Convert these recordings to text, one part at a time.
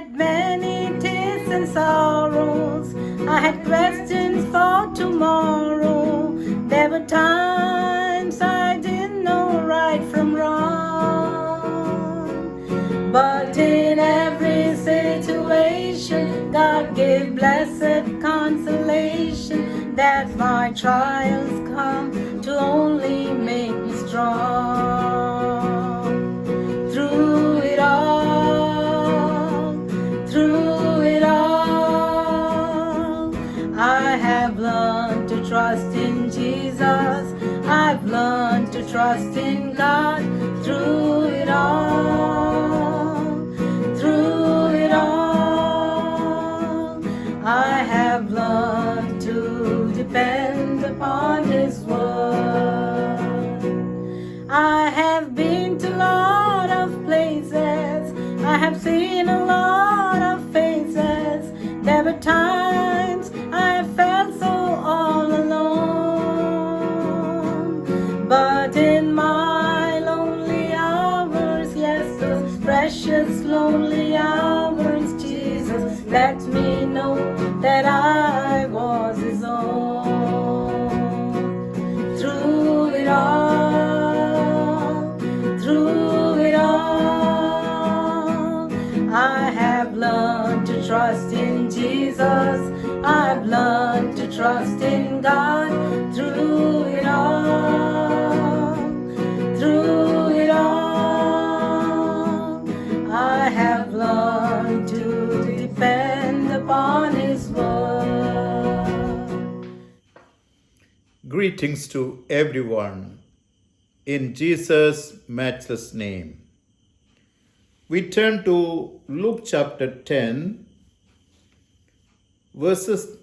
had many tears and sorrows. I had questions for tomorrow. There were times I didn't know right from wrong. But in every situation, God gave blessed consolation, that my trials come to only make me strong. Through it all, I have learned to trust in Jesus. I've learned to trust in God. Through it all, I have learned to depend upon His word. I have been to a lot of places. I have seen a lot of faces. There were times I felt so all alone. But in my lonely hours, yes, those precious lonely hours, Jesus let me know that I was His own. Through it all, I have learned to trust in Jesus. I've learned to trust in God. Through it all, I have learned to depend upon His word. Greetings to everyone in Jesus' matchless name. We turn to Luke chapter 10, verses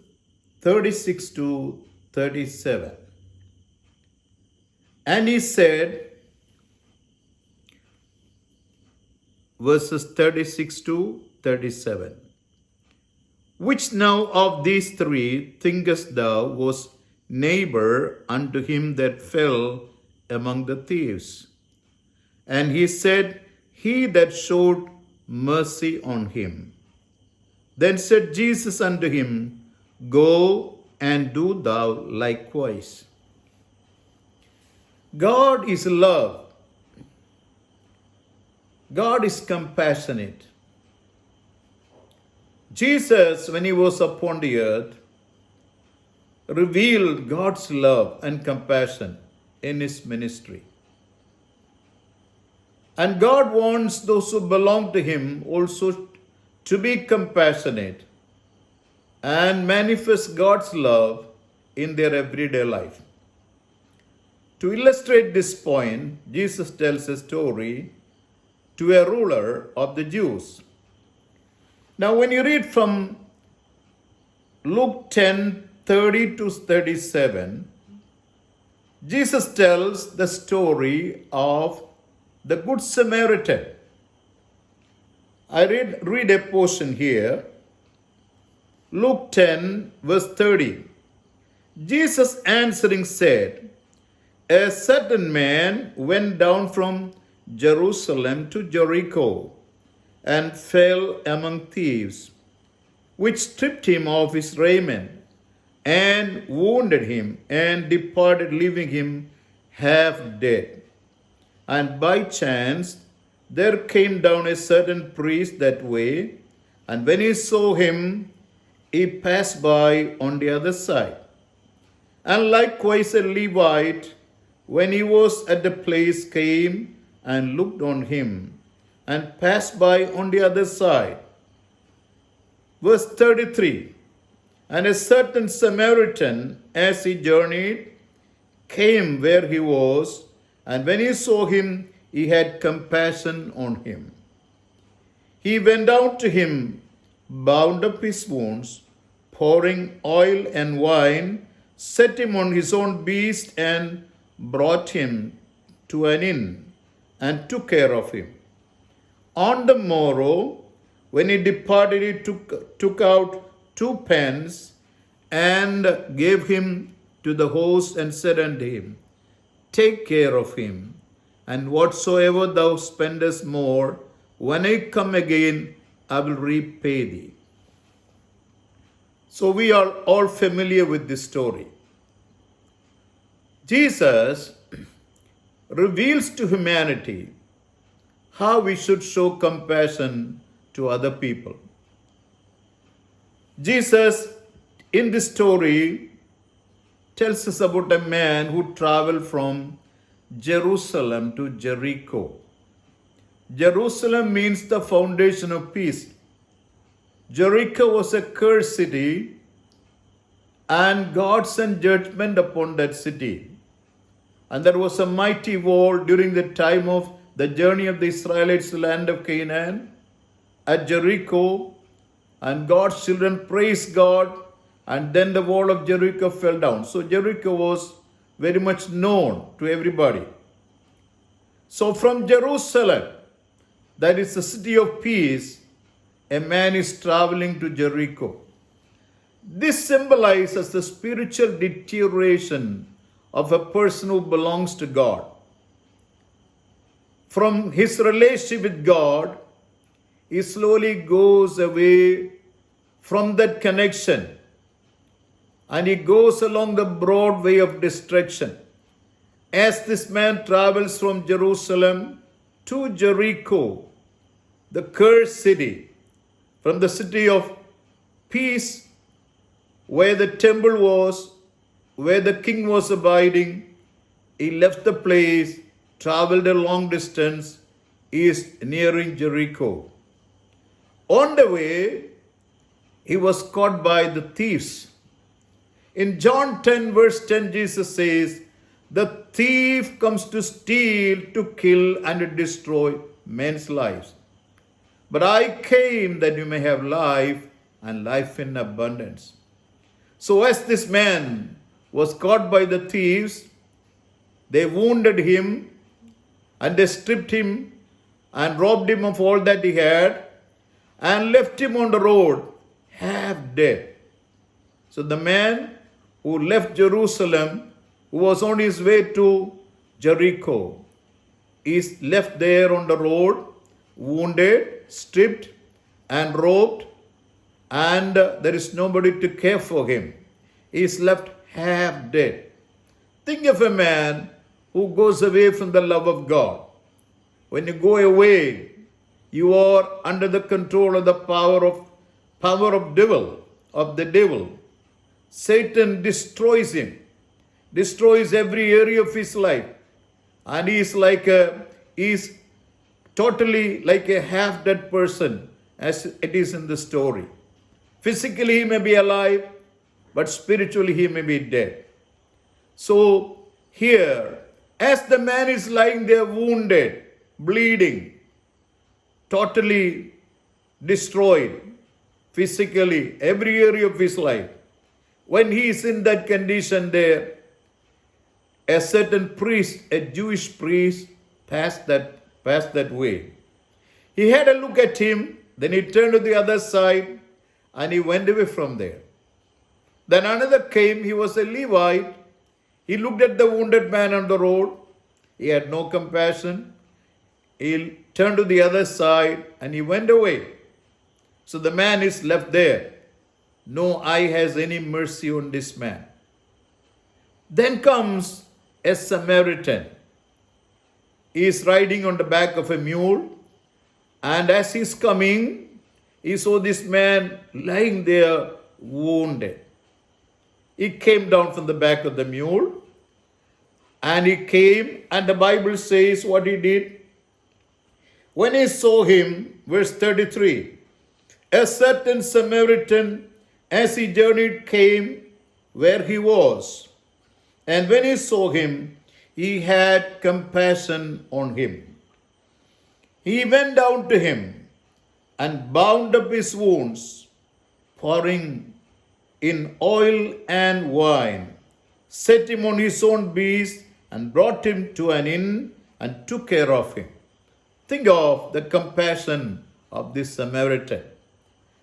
36 to 37. And he said, verses 36 to 37, which now of these three thinkest thou was neighbor unto him that fell among the thieves? And he said, he that showed mercy on him. Then said Jesus unto him, go and do thou likewise. God is love. God is compassionate. Jesus, when he was upon the earth, revealed God's love and compassion in his ministry. And God wants those who belong to him also to be compassionate and manifest God's love in their everyday life. To illustrate this point, Jesus tells a story to a ruler of the Jews. Now, when you read from Luke 10:30 to 37, Jesus tells the story of the Good Samaritan. I read a portion here. Luke 10, verse 30. Jesus answering said, a certain man went down from Jerusalem to Jericho and fell among thieves, which stripped him of his raiment and wounded him and departed, leaving him half dead. And by chance there came down a certain priest that way, and when he saw him, he passed by on the other side. And likewise a Levite, when he was at the place, came and looked on him, and passed by on the other side. Verse 33, and a certain Samaritan, as he journeyed, came where he was, and when he saw him, he had compassion on him. He went out to him, bound up his wounds, pouring oil and wine, set him on his own beast, and brought him to an inn, and took care of him. On the morrow, when he departed, he took out 2 pence, and gave him to the host, and said unto him, take care of him, and whatsoever thou spendest more, when I come again, I will repay thee. So we are all familiar with this story. Jesus reveals to humanity how we should show compassion to other people. Jesus, in this story, tells us about a man who traveled from Jerusalem to Jericho. Jerusalem means the foundation of peace. Jericho was a cursed city, and God sent judgment upon that city. And there was a mighty war during the time of the journey of the Israelites to the land of Canaan at Jericho, and God's children praised God, and then the wall of Jericho fell down. So Jericho was very much known to everybody. So from Jerusalem, that is the city of peace, a man is traveling to Jericho. This symbolizes the spiritual deterioration of a person who belongs to God. From his relationship with God, he slowly goes away from that connection, and he goes along the broad way of destruction. As this man travels from Jerusalem to Jericho, the cursed city, from the city of peace, where the temple was, where the king was abiding, he left the place, traveled a long distance, is nearing Jericho. On the way, he was caught by the thieves. In John 10, verse 10, Jesus says, "The thief comes to steal, to kill, and to destroy men's lives. But I came that you may have life, and life in abundance." So as this man was caught by the thieves, they wounded him, and they stripped him, and robbed him of all that he had, and left him on the road, half dead. So the man who left Jerusalem, who was on his way to Jericho, is left there on the road, wounded, stripped, and robbed, and there is nobody to care for him. He is left half dead. Think of a man who goes away from the love of God. When you go away, you are under the control of the power of the devil. Satan destroys him, destroys every area of his life, and he is totally like a half-dead person, as it is in the story. Physically he may be alive, but spiritually he may be dead. So here, as the man is lying there wounded, bleeding, totally destroyed, physically, every area of his life, when he is in that condition there, a certain priest, a Jewish priest, passed that way. He had a look at him, then he turned to the other side, and he went away from there. Then another came, he was a Levite. He looked at the wounded man on the road. He had no compassion. He turned to the other side, and he went away. So the man is left there. No eye has any mercy on this man. Then comes a Samaritan. He is riding on the back of a mule, and as he is coming, he saw this man lying there wounded. He came down from the back of the mule, and he came, and the Bible says what he did. When he saw him, verse 33, a certain Samaritan, as he journeyed, came where he was. And when he saw him, he had compassion on him. He went down to him and bound up his wounds, pouring in oil and wine, set him on his own beast, and brought him to an inn and took care of him. Think of the compassion of this Samaritan.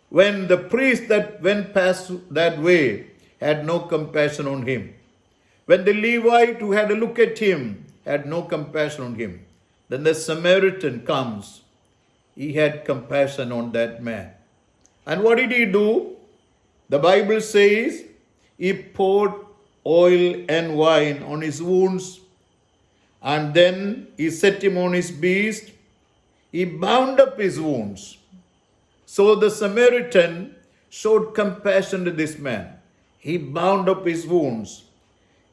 When the priest that went past that way had no compassion on him, when the Levite who had a look at him had no compassion on him, then the Samaritan comes. he had compassion on that man. And what did he do? The Bible says he poured oil and wine on his wounds, and then he set him on his beast. He bound up his wounds. So the Samaritan showed compassion to this man. He bound up his wounds.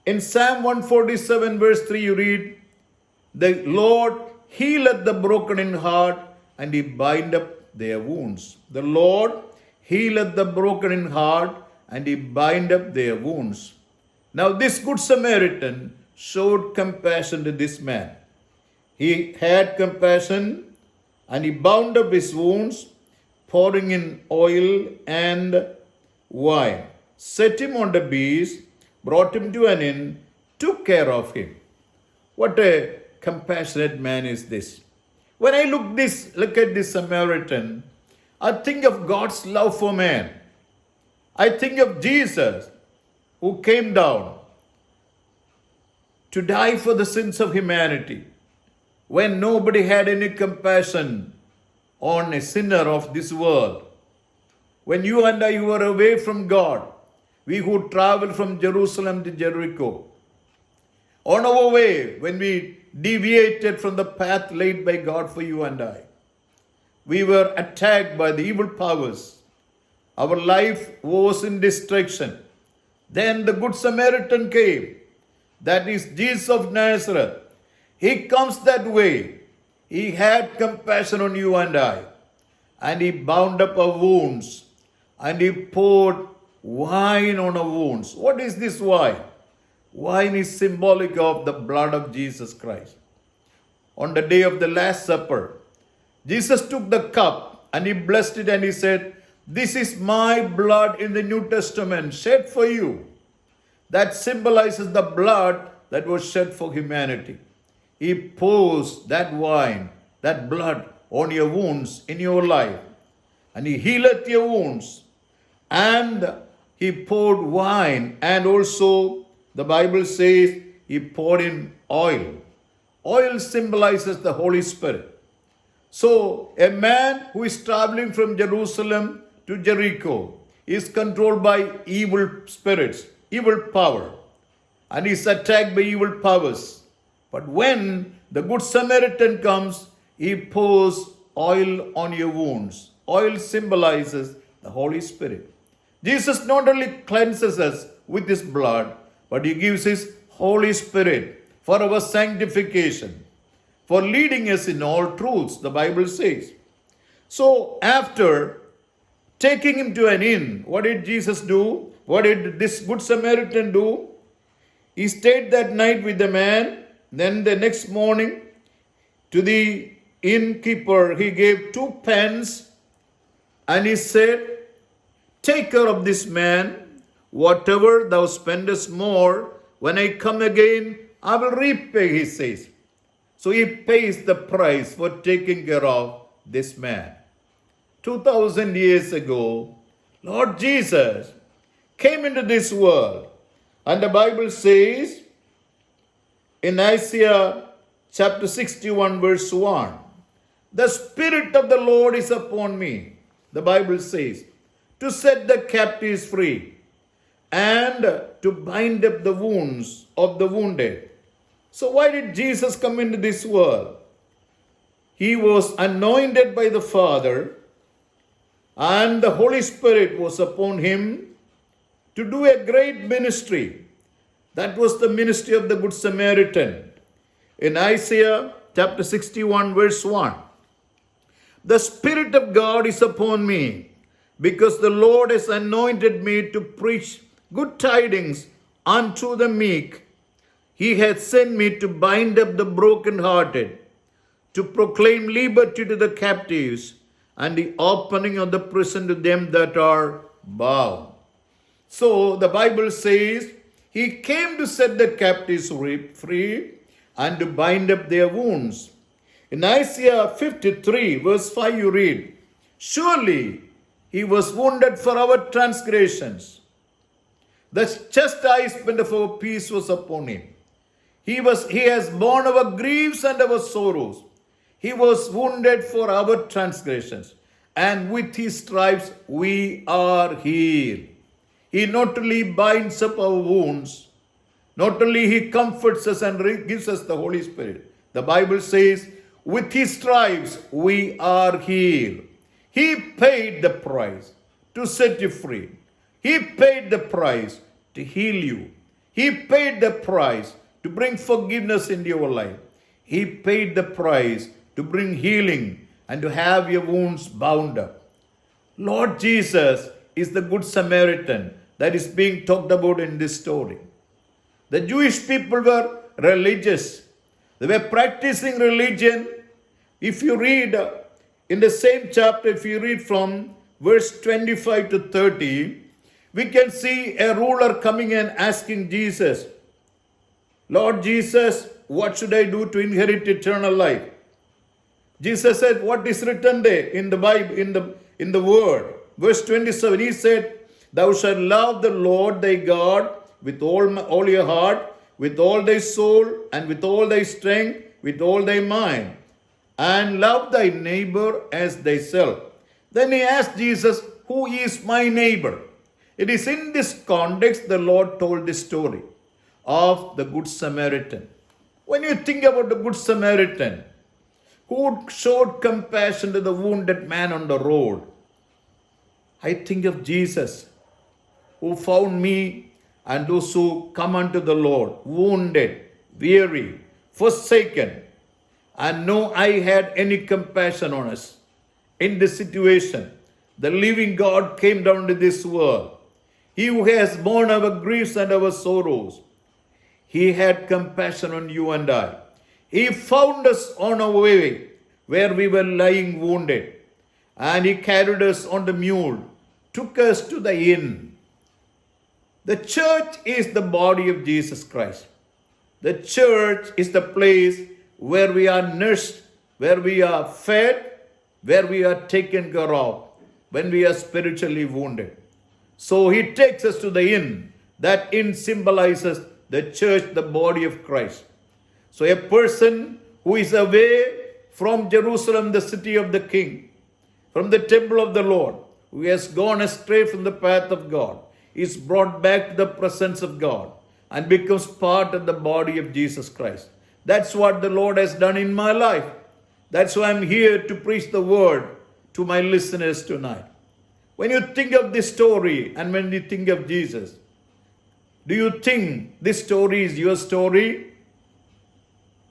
In Psalm 147 verse 3 you read, the Lord healeth the broken in heart, and he bind up their wounds. The Lord healeth the broken in heart, and he bind up their wounds. Now this good Samaritan showed compassion to this man. He had compassion and he bound up his wounds, pouring in oil and wine, set him on the beast, brought him to an inn, took care of him. What a compassionate man is this. When I look at this Samaritan, I think of God's love for man. I think of Jesus who came down to die for the sins of humanity when nobody had any compassion on a sinner of this world. When you and I were away from God, we who traveled from Jerusalem to Jericho, on our way, when we deviated from the path laid by God for you and I, we were attacked by the evil powers. Our life was in destruction. Then the Good Samaritan came. That is Jesus of Nazareth. He comes that way. He had compassion on you and I. And he bound up our wounds. And he poured wine on our wounds. What is this wine? Wine is symbolic of the blood of Jesus Christ. On the day of the Last Supper, Jesus took the cup and he blessed it and he said, this is my blood in the New Testament shed for you. That symbolizes the blood that was shed for humanity. He pours that wine, that blood on your wounds in your life. And he healeth your wounds. And he poured wine, and also the Bible says he poured in oil. Oil symbolizes the Holy Spirit. So a man who is traveling from Jerusalem to Jericho is controlled by evil spirits, evil power, and is attacked by evil powers. But when the Good Samaritan comes, he pours oil on your wounds. Oil symbolizes the Holy Spirit. Jesus not only cleanses us with his blood, but he gives his Holy Spirit for our sanctification, for leading us in all truths, the Bible says. So after taking him to an inn, what did Jesus do? What did this Good Samaritan do? He stayed that night with the man. Then the next morning, to the innkeeper, he gave 2 pence and he said, take care of this man. Whatever thou spendest more, when I come again, I will repay, he says. So he pays the price for taking care of this man. 2000 years ago, Lord Jesus came into this world. And the Bible says in Isaiah chapter 61 verse 1, the Spirit of the Lord is upon me, the Bible says, to set the captives free and to bind up the wounds of the wounded. So why did Jesus come into this world? He was anointed by the Father, and the Holy Spirit was upon him to do a great ministry. That was the ministry of the Good Samaritan. In Isaiah chapter 61 verse 1, the Spirit of God is upon me, because the Lord has anointed me to preach good tidings unto the meek. He hath sent me to bind up the brokenhearted, to proclaim liberty to the captives, and the opening of the prison to them that are bound. So the Bible says he came to set the captives free and to bind up their wounds. In Isaiah 53 verse 5 you read, surely he was wounded for our transgressions. The chastisement of our peace was upon him. He has borne our griefs and our sorrows. He was wounded for our transgressions, and with his stripes we are healed. He not only binds up our wounds, not only he comforts us and gives us the Holy Spirit. The Bible says, with his stripes we are healed. He paid the price to set you free. He paid the price to heal you. He paid the price to bring forgiveness into your life. He paid the price to bring healing and to have your wounds bound up. Lord Jesus is the Good Samaritan that is being talked about in this story. The Jewish people were religious. They were practicing religion. If you read in the same chapter, if you read from verse 25 to 30, we can see a ruler coming and asking Jesus, Lord Jesus, what should I do to inherit eternal life? Jesus said, what is written there in the Bible, in the word? Verse 27, he said, thou shalt love the Lord thy God with all your heart, with all thy soul, and with all thy strength, with all thy mind, and love thy neighbor as thyself. Then he asked Jesus, who is my neighbor? It is in this context the Lord told this story of the Good Samaritan. When you think about the Good Samaritan, who showed compassion to the wounded man on the road, I think of Jesus, who found me and those who come unto the Lord, wounded, weary, forsaken, and no eye had any compassion on us. In this situation, the living God came down to this world. He who has borne our griefs and our sorrows, he had compassion on you and I. He found us on our way where we were lying wounded, and he carried us on the mule, took us to the inn. The church is the body of Jesus Christ. The church is the place where we are nursed, where we are fed, where we are taken care of when we are spiritually wounded. So he takes us to the inn. That inn symbolizes the church, the body of Christ. So a person who is away from Jerusalem, the city of the King, from the temple of the Lord, who has gone astray from the path of God, is brought back to the presence of God and becomes part of the body of Jesus Christ. That's what the Lord has done in my life. That's why I'm here to preach the word to my listeners tonight. When you think of this story and when you think of Jesus, do you think this story is your story?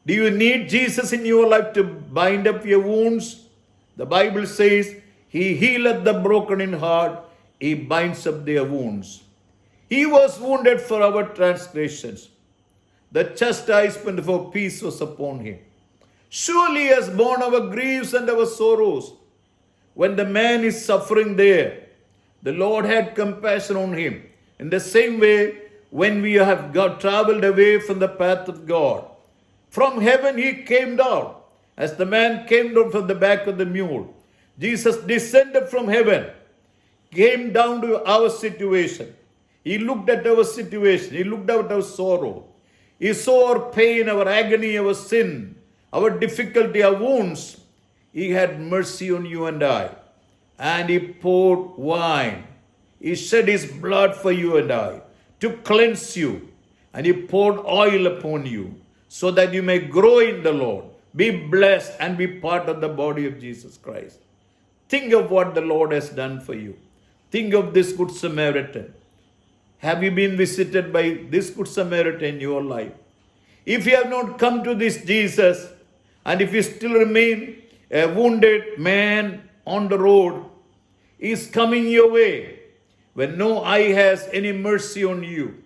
Do you need Jesus in your life to bind up your wounds? The Bible says, he healeth the broken in heart, he binds up their wounds. He was wounded for our transgressions. The chastisement for peace was upon him. Surely he has borne our griefs and our sorrows. When the man is suffering there, the Lord had compassion on him. In the same way, when we have traveled away from the path of God, from heaven he came down. As the man came down from the back of the mule, Jesus descended from heaven, came down to our situation. He looked at our situation. He looked at our sorrow. He saw our pain, our agony, our sin, our difficulty, our wounds. He had mercy on you and I. And he poured wine. He shed his blood for you and I to cleanse you. And he poured oil upon you so that you may grow in the Lord, be blessed and be part of the body of Jesus Christ. Think of what the Lord has done for you. Think of this Good Samaritan. Have you been visited by this Good Samaritan in your life? If you have not come to this Jesus, and if you still remain a wounded man on the road, he is coming your way. When no eye has any mercy on you,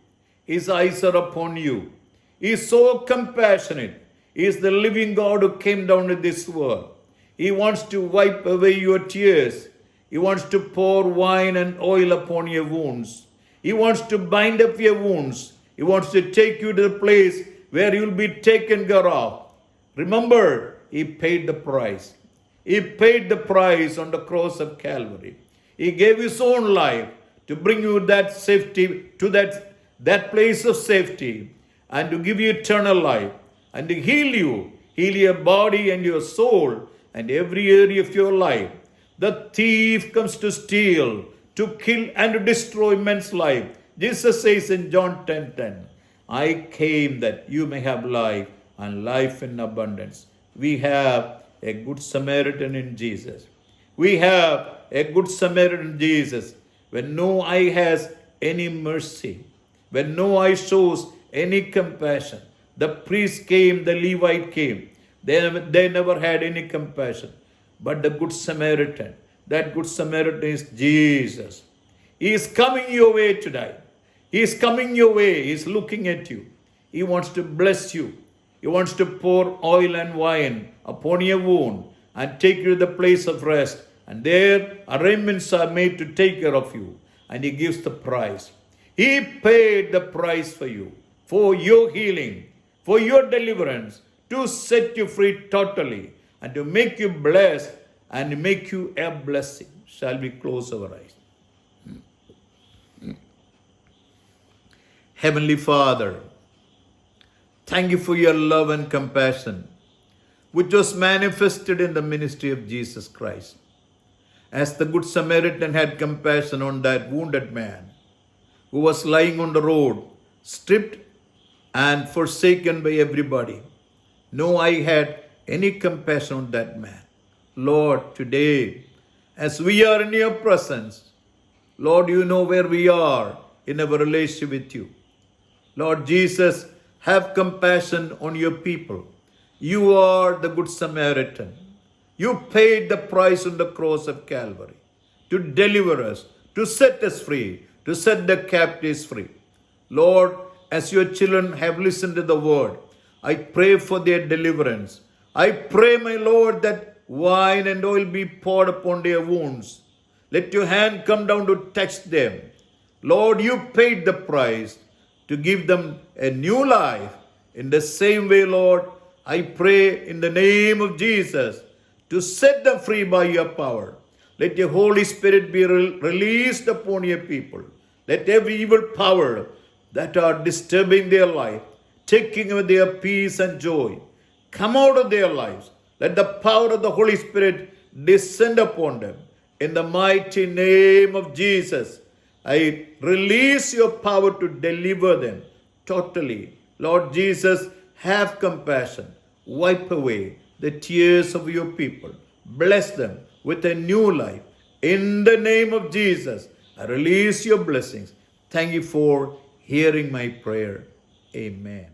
his eyes are upon you. He is so compassionate. He is the living God who came down to this world. He wants to wipe away your tears. He wants to pour wine and oil upon your wounds. He wants to bind up your wounds. He wants to take you to the place where you will be taken care of. Remember, he paid the price. He paid the price on the cross of Calvary. He gave his own life to bring you that safety, to that place of safety, and to give you eternal life, and to heal you heal your body and your soul and every area of your life. The thief comes to steal, to kill, and to destroy men's life. Jesus says in John 10:10, I came that you may have life and life in abundance. We have a good Samaritan in Jesus. We have a good Samaritan in Jesus. When no eye has any mercy, when no eye shows any compassion, the priest came, the Levite came. They never had any compassion. But the good Samaritan, that good Samaritan is Jesus. He is coming your way today. He is coming your way. He is looking at you. He wants to bless you. He wants to pour oil and wine upon your wound and take you to the place of rest. And there arrangements are made to take care of you. And He gives the price. He paid the price for you, for your healing, for your deliverance, to set you free totally and to make you blessed and make you a blessing. Shall we close our eyes? Heavenly Father, thank you for your love and compassion, which was manifested in the ministry of Jesus Christ. As the Good Samaritan had compassion on that wounded man who was lying on the road, stripped and forsaken by everybody. No eye had any compassion on that man. Lord, today, as we are in your presence, Lord, you know where we are in our relationship with you. Lord Jesus, have compassion on your people. You are the Good Samaritan. You paid the price on the cross of Calvary to deliver us, to set us free, to set the captives free. Lord, as your children have listened to the word, I pray for their deliverance. I pray, my Lord, that wine and oil be poured upon their wounds. Let your hand come down to touch them. Lord, you paid the price to give them a new life. In the same way, Lord, I pray in the name of Jesus to set them free by your power. Let your Holy Spirit be released upon your people. Let every evil power that are disturbing their life, taking away their peace and joy, come out of their lives. Let the power of the Holy Spirit descend upon them. In the mighty name of Jesus, I release your power to deliver them totally. Lord Jesus, have compassion. Wipe away the tears of your people. Bless them with a new life. In the name of Jesus, I release your blessings. Thank you for hearing my prayer. Amen.